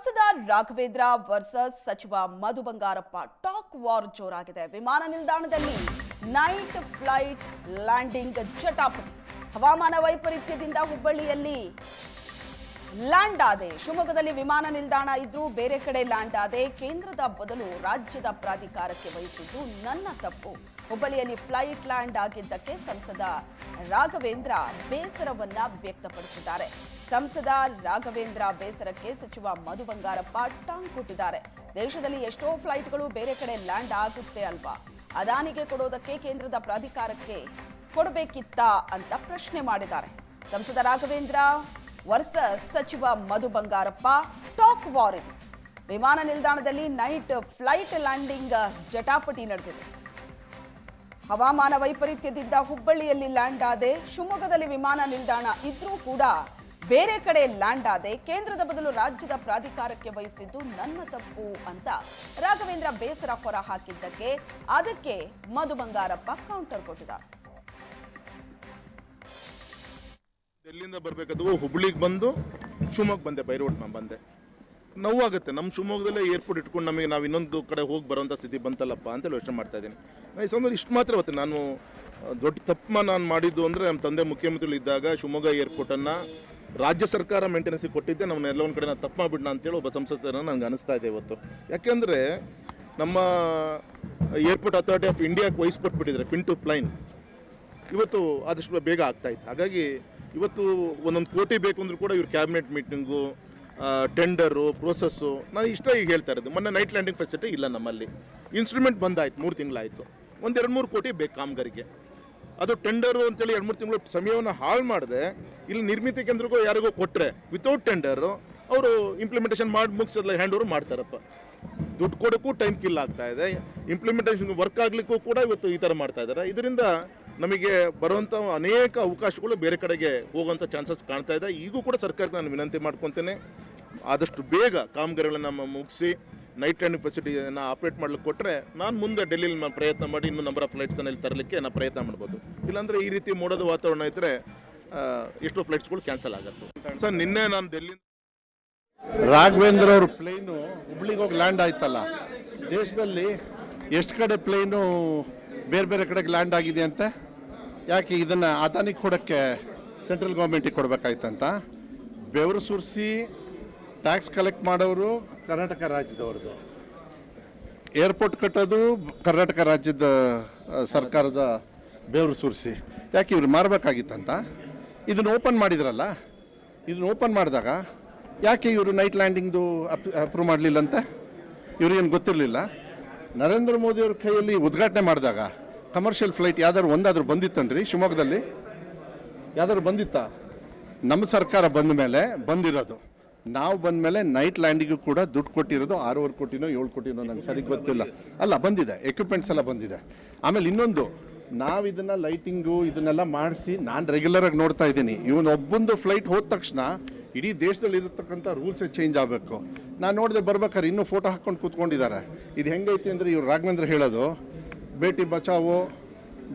ಸಂಸದ ರಾಘವೇಂದ್ರ ವರ್ಸಸ್ ಸಚಿವ Madhu Bangarappa talk war ಜೋರಾಗಿದೆ. ವಿಮಾನ ನಿಲ್ದಾಣದಲ್ಲಿ ನೈಟ್ ಫ್ಲೈಟ್ ಲ್ಯಾಂಡಿಂಗ್ ಜಟಾಪಟಿ. ಹವಾಮಾನ ವೈಪರೀತ್ಯದಿಂದ ಹುಬ್ಬಳ್ಳಿಯಲ್ಲಿ ಲ್ಯಾಂಡ್ ಆದೆ. ಶಿವಮೊಗ್ಗದಲ್ಲಿ ವಿಮಾನ ನಿಲ್ದಾಣ ಇದ್ರೂ ಬೇರೆ ಕಡೆ ಲ್ಯಾಂಡ್ ಆದೆ. ಕೇಂದ್ರದ ಬದಲು ರಾಜ್ಯದ ಪ್ರಾಧಿಕಾರಕ್ಕೆ ವಹಿಸಿದ್ದು ನನ್ನ ತಪ್ಪು. ಹುಬ್ಬಳ್ಳಿಯಲ್ಲಿ ಫ್ಲೈಟ್ ಲ್ಯಾಂಡ್ ಆಗಿದ್ದಕ್ಕೆ ಸಂಸದ ರಾಘವೇಂದ್ರ ಬೇಸರವನ್ನ ವ್ಯಕ್ತಪಡಿಸಿದ್ದಾರೆ. ಸಂಸದ ರಾಘವೇಂದ್ರ ಬೇಸರಕ್ಕೆ ಸಚಿವ ಮಧು ಬಂಗಾರಪ್ಪ ಟಾಂಗ್ ಕೊಟ್ಟಿದ್ದಾರೆ. ದೇಶದಲ್ಲಿ ಎಷ್ಟೋ ಫ್ಲೈಟ್ಗಳು ಬೇರೆ ಕಡೆ ಲ್ಯಾಂಡ್ ಆಗುತ್ತೆ ಅಲ್ವಾ, ಅದಾನಿಗೆ ಕೊಡೋದಕ್ಕೆ ಕೇಂದ್ರದ ಪ್ರಾಧಿಕಾರಕ್ಕೆ ಕೊಡಬೇಕಿತ್ತಾ ಅಂತ ಪ್ರಶ್ನೆ ಮಾಡಿದ್ದಾರೆ. ಸಂಸದ ರಾಘವೇಂದ್ರ ವರ್ಸಸ್ ಸಚಿವ ಮಧು ಬಂಗಾರಪ್ಪ ಟಾಕ್ ವಾರ್ ಇದು. ವಿಮಾನ ನಿಲ್ದಾಣದಲ್ಲಿ ನೈಟ್ ಫ್ಲೈಟ್ ಲ್ಯಾಂಡಿಂಗ್ ಜಟಾಪಟಿ ನಡೆದಿದೆ. ಹವಾಮಾನ ವೈಪರೀತ್ಯದಿಂದ ಹುಬ್ಬಳ್ಳಿಯಲ್ಲಿ ಲ್ಯಾಂಡ್ ಆದೆ. ಶಿವಮೊಗ್ಗದಲ್ಲಿ ವಿಮಾನ ನಿಲ್ದಾಣ ಇದ್ರೂ ಕೂಡ ಬೇರೆ ಕಡೆ ಲ್ಯಾಂಡ್ ಆದೆ. ಕೇಂದ್ರದ ಬದಲು ರಾಜ್ಯದ ಪ್ರಾಧಿಕಾರಕ್ಕೆ ವಹಿಸಿದ್ದು ನನ್ನ ತಪ್ಪು ಅಂತ ರಾಘವೇಂದ್ರ ಬೇಸರ ಹೊರ ಹಾಕಿದ್ದಕ್ಕೆ ಅದಕ್ಕೆ ಮಧು ಬಂಗಾರಪ್ಪ ಕೌಂಟರ್ ಕೊಟ್ಟಿದ್ದಾರೆ. ಡೆಲ್ಲಿಯಿಂದ ಬರಬೇಕಾದ್ರು ಹುಬ್ಳಿಗೆ ಬಂದು ಶಿವಮೊಗ್ಗ ಬಂದೆ, ಬೈ ರೋಡ್ ಬಂದೆ. ನೋವಾಗುತ್ತೆ. ನಮ್ಮ ಶಿವಮೊಗ್ಗದಲ್ಲೇ ಏರ್ಪೋರ್ಟ್ ಇಟ್ಕೊಂಡು ನಮಗೆ ನಾವು ಇನ್ನೊಂದು ಕಡೆ ಹೋಗಿ ಬರೋಂಥ ಸ್ಥಿತಿ ಬಂತಲ್ಲಪ್ಪ ಅಂತೇಳಿ ಯೋಚನೆ ಮಾಡ್ತಾ ಇದ್ದೀನಿ. ಈ ಸಮಯ ಇಷ್ಟು ಮಾತ್ರ ಇವತ್ತು ನಾನು ದೊಡ್ಡ ತಪ್ಪು ನಾನು ಮಾಡಿದ್ದು ಅಂದರೆ ನಮ್ಮ ತಂದೆ ಮುಖ್ಯಮಂತ್ರಿಗಳು ಇದ್ದಾಗ ಶಿವಮೊಗ್ಗ ಏರ್ಪೋರ್ಟನ್ನು ರಾಜ್ಯ ಸರ್ಕಾರ ಮೇಂಟೆನೆನ್ಸಿಗೆ ಕೊಟ್ಟಿದ್ದೆ. ನಮ್ಮನ್ನ ಎಲ್ಲ ಒಂದು ಕಡೆ ನಾನು ತಪ್ಪು ಮಾಡಿಬಿಡ್ನ ಅಂತೇಳಿ ಒಬ್ಬ ಸಂಸದರನ್ನು ನನಗೆ ಅನಿಸ್ತಾ ಇದೆ ಇವತ್ತು. ಯಾಕೆಂದರೆ ನಮ್ಮ ಏರ್ಪೋರ್ಟ್ ಅಥಾರಿಟಿ ಆಫ್ ಇಂಡಿಯಾಕ್ಕೆ ವಹಿಸ್ಕೊಟ್ಬಿಟ್ಟಿದ್ದಾರೆ ಪಿನ್ ಟು ಪ್ಲೈನ್. ಇವತ್ತು ಆದಷ್ಟು ಬೇಗ ಆಗ್ತಾಯಿತ್ತು. ಹಾಗಾಗಿ ಇವತ್ತು ಒಂದೊಂದು ಕೋಟಿ ಬೇಕು ಅಂದರೂ ಕೂಡ ಇವ್ರ ಕ್ಯಾಬಿನೆಟ್ ಮೀಟಿಂಗು, ಟೆಂಡರು, ಪ್ರೋಸೆಸ್ಸು. ನಾನು ಇಷ್ಟ ಈಗ ಹೇಳ್ತಾ ಇರೋದು, ಮೊನ್ನೆ ನೈಟ್ ಲ್ಯಾಂಡಿಂಗ್ ಫೆಸಿಲಿಟಿ ಇಲ್ಲ ನಮ್ಮಲ್ಲಿ. ಇನ್ಸ್ಟ್ರೂಮೆಂಟ್ ಬಂದಾಯ್ತು, 3 ತಿಂಗಳಾಯಿತು. ಒಂದು 2-3 ಕೋಟಿ ಬೇಕು ಕಾಮಗಾರಿಗೆ. ಅದು ಟೆಂಡರು ಅಂತೇಳಿ 2-3 ತಿಂಗಳು ಸಮಯವನ್ನು ಹಾಳು ಮಾಡಿದೆ. ಇಲ್ಲಿ ನಿರ್ಮಿತಿ ಕೇಂದ್ರಕ್ಕೂ ಯಾರಿಗೋ ಕೊಟ್ಟರೆ ವಿತೌಟ್ ಟೆಂಡರು ಅವರು ಇಂಪ್ಲಿಮೆಂಟೇಷನ್ ಮಾಡಿ ಮುಗಿಸೋದ್ಲ ಹ್ಯಾಂಡ್ ಓವರ್ ಮಾಡ್ತಾರಪ್ಪ. ದುಡ್ಡು ಕೊಡೋಕ್ಕೂ ಟೈಮ್ ಕಿಲ್ ಆಗ್ತಾ ಇದೆ. ಇಂಪ್ಲಿಮೆಂಟೇಷನ್ ವರ್ಕ್ ಆಗಲಿಕ್ಕೂ ಕೂಡ ಇವತ್ತು ಈ ಥರ ಮಾಡ್ತಾ ಇದ್ದಾರೆ. ಇದರಿಂದ ನಮಗೆ ಬರುವಂಥ ಅನೇಕ ಅವಕಾಶಗಳು ಬೇರೆ ಕಡೆಗೆ ಹೋಗುವಂಥ ಚಾನ್ಸಸ್ ಕಾಣ್ತಾ ಇದೆ. ಈಗೂ ಕೂಡ ಸರ್ಕಾರಕ್ಕೆ ನಾನು ವಿನಂತಿ ಮಾಡ್ಕೊತೇನೆ, ಆದಷ್ಟು ಬೇಗ ಕಾಮಗಾರಿಗಳನ್ನು ಮುಗಿಸಿ ನೈಟ್ ಲ್ಯಾಂಡಿಂಗ್ ಫೆಸಿಲಿಟಿಯನ್ನು ಆಪ್ರೇಟ್ ಮಾಡ್ಲಿಕ್ಕೆ ಕೊಟ್ಟರೆ ನಾನು ಮುಂದೆ ಡೆಲ್ಲಿಲಿ ನಾನು ಪ್ರಯತ್ನ ಮಾಡಿ ಇನ್ನೂ ನಂಬರ್ ಆಫ್ ಫ್ಲೈಟ್ಸನ್ನು ಇಲ್ಲಿ ತರಲಿಕ್ಕೆ ನಾನು ಪ್ರಯತ್ನ ಮಾಡ್ಬೋದು. ಇಲ್ಲಾಂದರೆ ಈ ರೀತಿ ಮೋಡದ ವಾತಾವರಣ ಇದ್ದರೆ ಎಷ್ಟೋ ಫ್ಲೈಟ್ಸ್ಗಳು ಕ್ಯಾನ್ಸಲ್ ಆಗುತ್ತೆ. ಸರ್, ನಿನ್ನೆ ನಾನು ಡೆಲ್ಲಿ ರಾಘವೇಂದ್ರ ಅವ್ರ ಪ್ಲೇನು ಹುಬ್ಳಿಗೆ ಹೋಗಿ ಲ್ಯಾಂಡ್ ಆಯ್ತಲ್ಲ, ದೇಶದಲ್ಲಿ ಎಷ್ಟು ಕಡೆ ಪ್ಲೇನು ಬೇರೆ ಬೇರೆ ಕಡೆಗೆ ಲ್ಯಾಂಡ್ ಆಗಿದೆ ಅಂತ. ಯಾಕೆ ಇದನ್ನು ಅದಾನಿಗೆ ಕೊಡೋಕ್ಕೆ ಸೆಂಟ್ರಲ್ ಗೌರ್ಮೆಂಟಿಗೆ ಕೊಡಬೇಕಾಯ್ತಂತ. ಬೆವರು ಸುರಿಸಿ ಟ್ಯಾಕ್ಸ್ ಕಲೆಕ್ಟ್ ಮಾಡೋರು ಕರ್ನಾಟಕ ರಾಜ್ಯದವ್ರದ್ದು, ಏರ್ಪೋರ್ಟ್ ಕಟ್ಟೋದು ಕರ್ನಾಟಕ ರಾಜ್ಯದ ಸರ್ಕಾರದ ಬೆವರು ಸುರಿಸಿ. ಯಾಕೆ ಇವ್ರು ಮಾರಬೇಕಾಗಿತ್ತಂತ. ಇದನ್ನು ಓಪನ್ ಮಾಡಿದ್ರಲ್ಲ, ಇದನ್ನು ಓಪನ್ ಮಾಡಿದಾಗ ಯಾಕೆ ಇವರು ನೈಟ್ ಲ್ಯಾಂಡಿಂಗ್ದು ಅಪ್ರೂವ್ ಮಾಡಲಿಲ್ಲ ಅಂತ ಇವ್ರಿಗೇನು ಗೊತ್ತಿರಲಿಲ್ಲ. ನರೇಂದ್ರ ಮೋದಿಯವ್ರ ಕೈಯಲ್ಲಿ ಉದ್ಘಾಟನೆ ಮಾಡಿದಾಗ ಕಮರ್ಷಿಯಲ್ ಫ್ಲೈಟ್ ಯಾವ್ದಾದ್ರು ಒಂದಾದ್ರೂ ಬಂದಿತ್ತನ್ರಿ ಶಿವಮೊಗ್ಗದಲ್ಲಿ? ಯಾವ್ದಾದ್ರು ಬಂದಿತ್ತಾ? ನಮ್ಮ ಸರ್ಕಾರ ಬಂದ ಮೇಲೆ ಬಂದಿರೋದು. ನಾವು ಬಂದ ಮೇಲೆ ನೈಟ್ ಲ್ಯಾಂಡಿಗೂ ಕೂಡ ದುಡ್ಡು ಕೊಟ್ಟಿರೋದು 6.5 ಕೋಟಿನೋ 7 ಕೋಟಿನೋ ನಂಗೆ ಸರಿ ಗೊತ್ತಿಲ್ಲ. ಅಲ್ಲ, ಬಂದಿದೆ, ಎಕ್ವಿಪ್ಮೆಂಟ್ಸ್ ಎಲ್ಲ ಬಂದಿದೆ. ಆಮೇಲೆ ಇನ್ನೊಂದು, ನಾವು ಇದನ್ನು ಲೈಟಿಂಗು ಇದನ್ನೆಲ್ಲ ಮಾಡಿಸಿ ನಾನು ರೆಗ್ಯುಲರಾಗಿ ನೋಡ್ತಾ ಇದ್ದೀನಿ. ಒಬ್ಬೊಂದು ಫ್ಲೈಟ್ ಹೋದ ತಕ್ಷಣ ಇಡೀ ದೇಶದಲ್ಲಿ ಇರತಕ್ಕಂಥ ರೂಲ್ಸೇ ಚೇಂಜ್ ಆಗಬೇಕು. ನಾನು ನೋಡಿದೆ ಬರ್ಬೇಕಾದ್ರೆ ಇನ್ನೂ ಫೋಟೋ ಹಾಕ್ಕೊಂಡು ಕೂತ್ಕೊಂಡಿದ್ದಾರೆ. ಇದು ಹೆಂಗೈತಿ ಅಂದರೆ ಇವ್ರು ರಾಘವೇಂದ್ರ ಹೇಳೋದು ಬೇಟಿ ಬಚಾವೋ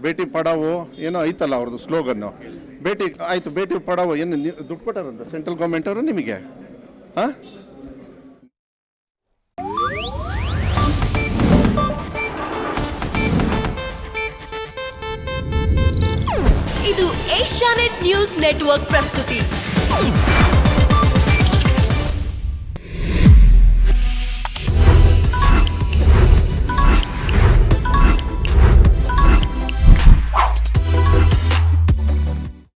ಬೇಟಿ ಪಡಾವೋ ಏನೋ ಐತಲ್ಲ ಅವ್ರದ್ದು ಸ್ಲೋಗನ್ನು. ಬೇಟಿ ಆಯಿತು, ಬೇಟಿ ಪಡಾವೋ ಏನು ದುಡ್ಡು ಕೊಟ್ಟಾರಂತ ಸೆಂಟ್ರಲ್ ಗೌರ್ಮೆಂಟ್ ಅವರು ನಿಮಗೆ? ಹಾಂ, ಇದು ಏಷ್ಯಾನೆಟ್ ನ್ಯೂಸ್ ನೆಟ್ವರ್ಕ್ ಪ್ರಸ್ತುತಿ.